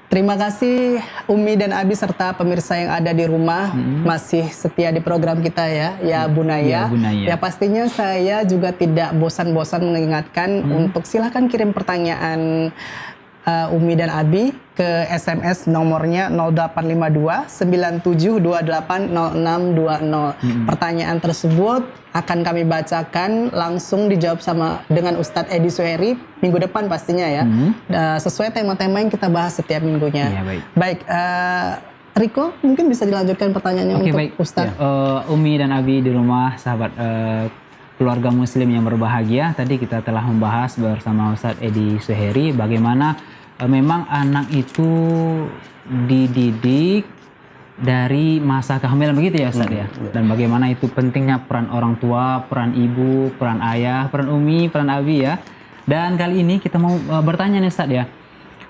Terima kasih Umi dan Abi serta pemirsa yang ada di rumah masih setia di program kita ya Bunaya. Ya pastinya saya juga tidak bosan-bosan mengingatkan untuk silahkan kirim pertanyaan Umi dan Abi ke SMS nomornya 0852 9728 0620. Pertanyaan tersebut akan kami bacakan langsung dijawab dengan Ustadz Edi Suheri minggu depan pastinya ya. Sesuai tema-tema yang kita bahas setiap minggunya. Ya, baik. Riko mungkin bisa dilanjutkan pertanyaannya untuk Ustadz. Umi dan Abi di rumah, sahabat keluarga muslim yang berbahagia. Tadi kita telah membahas bersama Ustadz Edi Suheri bagaimana memang anak itu dididik dari masa kehamilan begitu ya Ustadz ya. Dan bagaimana itu pentingnya peran orang tua, peran ibu, peran ayah, peran Umi, peran Abi ya. Dan kali ini kita mau bertanya nih Ustadz ya.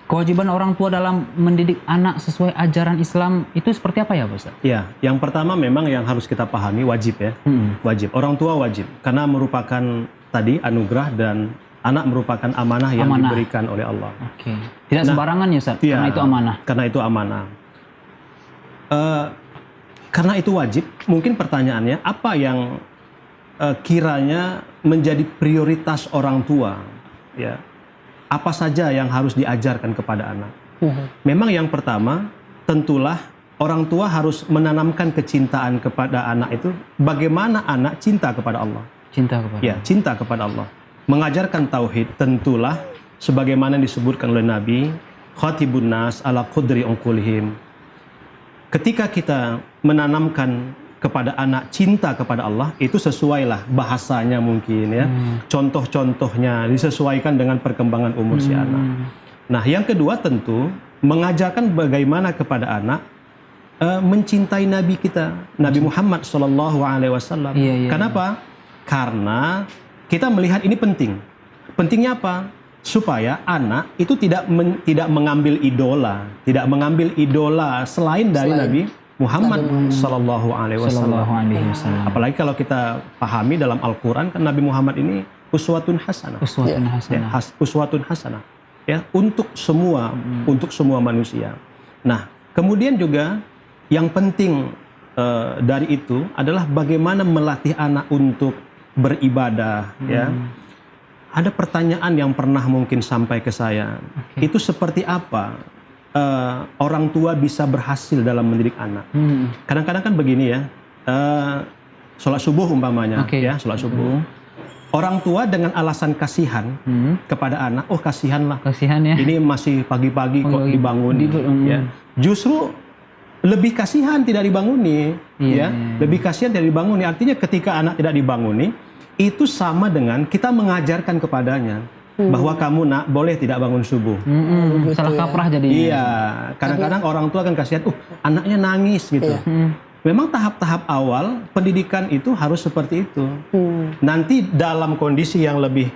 Kewajiban orang tua dalam mendidik anak sesuai ajaran Islam itu seperti apa ya Ustadz? Ya, yang pertama memang yang harus kita pahami wajib ya. Wajib. Orang tua wajib karena merupakan tadi anugerah dan anak merupakan amanah yang diberikan oleh Allah. Oke. Tidak sembarangan ya Ustadz, karena itu amanah. Karena itu amanah. Karena itu wajib, mungkin pertanyaannya apa yang kiranya menjadi prioritas orang tua? Ya, apa saja yang harus diajarkan kepada anak? Memang yang pertama, tentulah orang tua harus menanamkan kecintaan kepada anak itu. Bagaimana anak cinta kepada Allah? Cinta kepada Allah. Cinta kepada Allah. Mengajarkan tauhid tentulah sebagaimana disebutkan oleh Nabi, khatibun nas ala qudri unqulihim. Ketika kita menanamkan kepada anak cinta kepada Allah, itu sesuailah bahasanya mungkin ya. Contoh-contohnya disesuaikan dengan perkembangan umur si anak. Nah, yang kedua tentu mengajarkan bagaimana kepada anak mencintai Nabi kita, Nabi Muhammad SAW. Kenapa? Karena kita melihat ini penting. Pentingnya apa? Supaya anak itu tidak mengambil idola selain dari Nabi Muhammad sallallahu alaihi wasallam. Apalagi kalau kita pahami dalam Al-Qur'an kan Nabi Muhammad ini uswatun hasanah. Uswatun hasanah. Ya, untuk semua manusia. Nah, kemudian juga yang penting dari itu adalah bagaimana melatih anak untuk beribadah ya. Ada pertanyaan yang pernah mungkin sampai ke saya. Itu seperti apa orang tua bisa berhasil dalam mendidik anak? Kadang-kadang kan begini ya. Sholat subuh umpamanya ya, sholat subuh. Orang tua dengan alasan kasihan kepada anak, oh kasihanlah. Kasihan ya. Ini masih pagi-pagi kok dibangun ya. Justru lebih kasihan tidak dibanguni ya. Lebih kasihan tidak dibanguni. Artinya ketika anak tidak dibanguni, itu sama dengan kita mengajarkan kepadanya bahwa kamu nak boleh tidak bangun subuh. Salah kaprah jadi. Iya, kadang-kadang orang tua kan kasihan, anaknya nangis gitu. Memang tahap-tahap awal pendidikan itu harus seperti itu. Nanti dalam kondisi yang lebih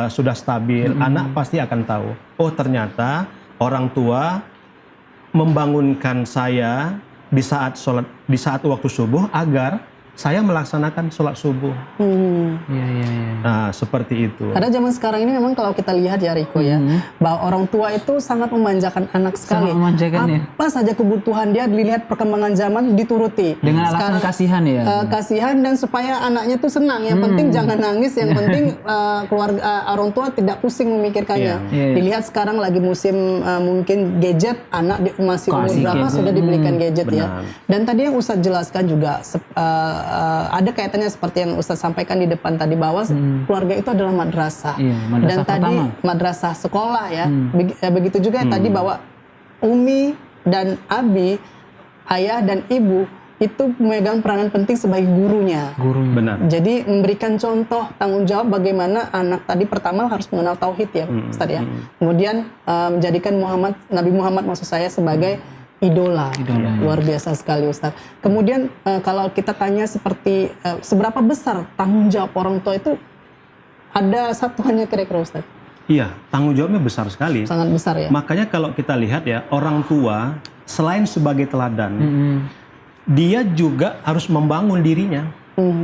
sudah stabil, anak pasti akan tahu. Oh ternyata orang tua membangunkan saya di saat waktu subuh agar saya melaksanakan sholat subuh. Nah, seperti itu. Karena zaman sekarang ini memang kalau kita lihat ya Riko ya, bahwa orang tua itu sangat memanjakan anak sekali. Sangat memanjakan apa saja kebutuhan dia dilihat perkembangan zaman dituruti. Dengan alasan kasihan ya. Kasihan dan supaya anaknya tuh senang. Yang penting jangan nangis, yang penting keluarga orang tua tidak pusing memikirkannya. Dilihat sekarang lagi musim mungkin gadget, anak masih umur berapa sudah dibelikan gadget ya. Dan tadi yang Ustadz jelaskan juga ada kaitannya seperti yang Ustadz sampaikan di depan tadi bahwa keluarga itu adalah madrasah. Madrasah dan tadi madrasah sekolah ya. Begitu juga tadi bahwa Umi dan Abi, ayah dan ibu itu memegang peranan penting sebagai gurunya. Benar. Jadi memberikan contoh tanggung jawab bagaimana anak tadi pertama harus mengenal tauhid ya, Ustadz ya. Kemudian menjadikan Nabi Muhammad maksud saya sebagai idola. Luar biasa sekali Ustadz. Kemudian kalau kita tanya seperti seberapa besar tanggung jawab orang tua itu, ada satuannya kira-kira Ustadz? Iya, tanggung jawabnya besar sekali. Sangat besar ya. Makanya kalau kita lihat ya, orang tua selain sebagai teladan, dia juga harus membangun dirinya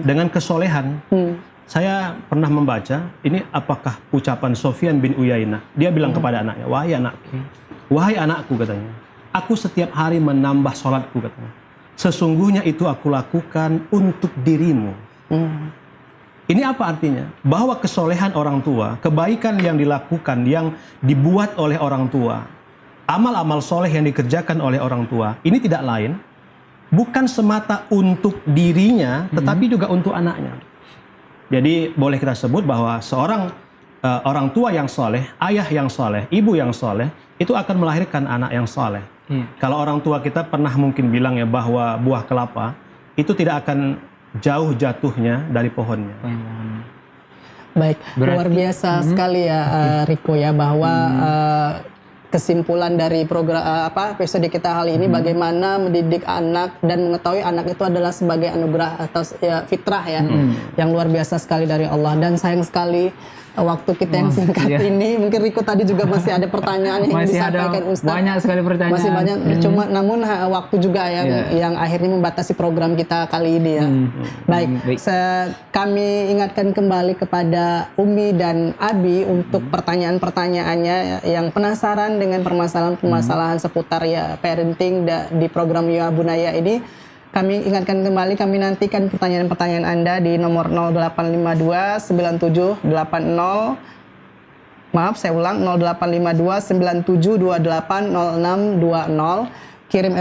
dengan kesolehan. Saya pernah membaca, ini apakah ucapan Sufyan bin Uyainah. Dia bilang kepada anaknya, wahai anakku katanya, aku setiap hari menambah sholatku katanya. Sesungguhnya itu aku lakukan untuk dirimu. Ini apa artinya? Bahwa kesolehan orang tua, kebaikan yang dilakukan, yang dibuat oleh orang tua, amal-amal soleh yang dikerjakan oleh orang tua, ini tidak lain, bukan semata untuk dirinya, tetapi juga untuk anaknya. Jadi boleh kita sebut bahwa seorang orang tua yang soleh, ayah yang soleh, ibu yang soleh, itu akan melahirkan anak yang soleh. Kalau orang tua kita pernah mungkin bilang ya bahwa buah kelapa itu tidak akan jauh jatuhnya dari pohonnya. Baik, luar biasa sekali ya Riko ya, bahwa kesimpulan dari program episode kita kali ini bagaimana mendidik anak dan mengetahui anak itu adalah sebagai anugerah atau ya, fitrah ya, yang luar biasa sekali dari Allah. Dan sayang sekali waktu kita yang singkat ini, mungkin Riko tadi juga masih ada pertanyaan yang disampaikan Ustadz. Banyak sekali pertanyaan. Masih banyak, cuma namun waktu juga yang akhirnya membatasi program kita kali ini ya. Baik. Kami ingatkan kembali kepada Umi dan Abi untuk pertanyaan-pertanyaannya yang penasaran dengan permasalahan-permasalahan seputar ya parenting di program Ya Bunaya ini. Kami ingatkan kembali, kami nantikan pertanyaan-pertanyaan Anda di nomor 0852 9780. Maaf, saya ulang, 0852 9728 0620. Kirim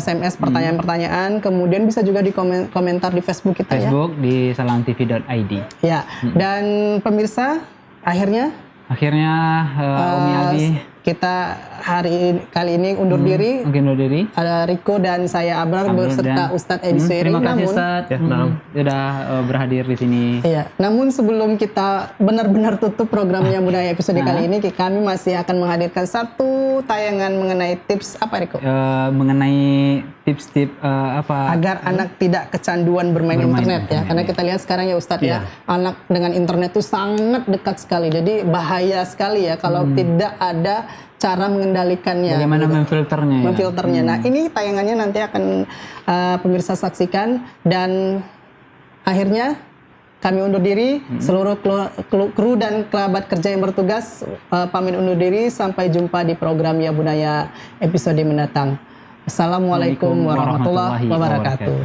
SMS pertanyaan-pertanyaan, kemudian bisa juga di komentar di Facebook kita Facebook di salantv.id. Ya, dan pemirsa, akhirnya Umi Abi, kita kali ini undur diri. Undur diri. Ada Riko dan saya Abrar beserta Ustadz Edi Suiring. Terima kasih Ustadz sudah berhadir di sini. Iya. Namun sebelum kita benar-benar tutup programnya Budaya episode kali ini, kami masih akan menghadirkan satu tayangan mengenai tips apa Riko? Mengenai tips-tips agar anak tidak kecanduan bermain internet ya. Karena kita lihat sekarang ya Ustadz ya, anak dengan internet itu sangat dekat sekali. Jadi bahaya sekali ya kalau tidak ada cara mengendalikannya. Bagaimana memfilternya? Memfilternya. Nah, ini tayangannya nanti akan pemirsa saksikan, dan akhirnya kami undur diri. Seluruh kru dan kerabat kerja yang bertugas pamit undur diri. Sampai jumpa di program Ya Bunaya episode mendatang. Assalamualaikum warahmatullahi wabarakatuh.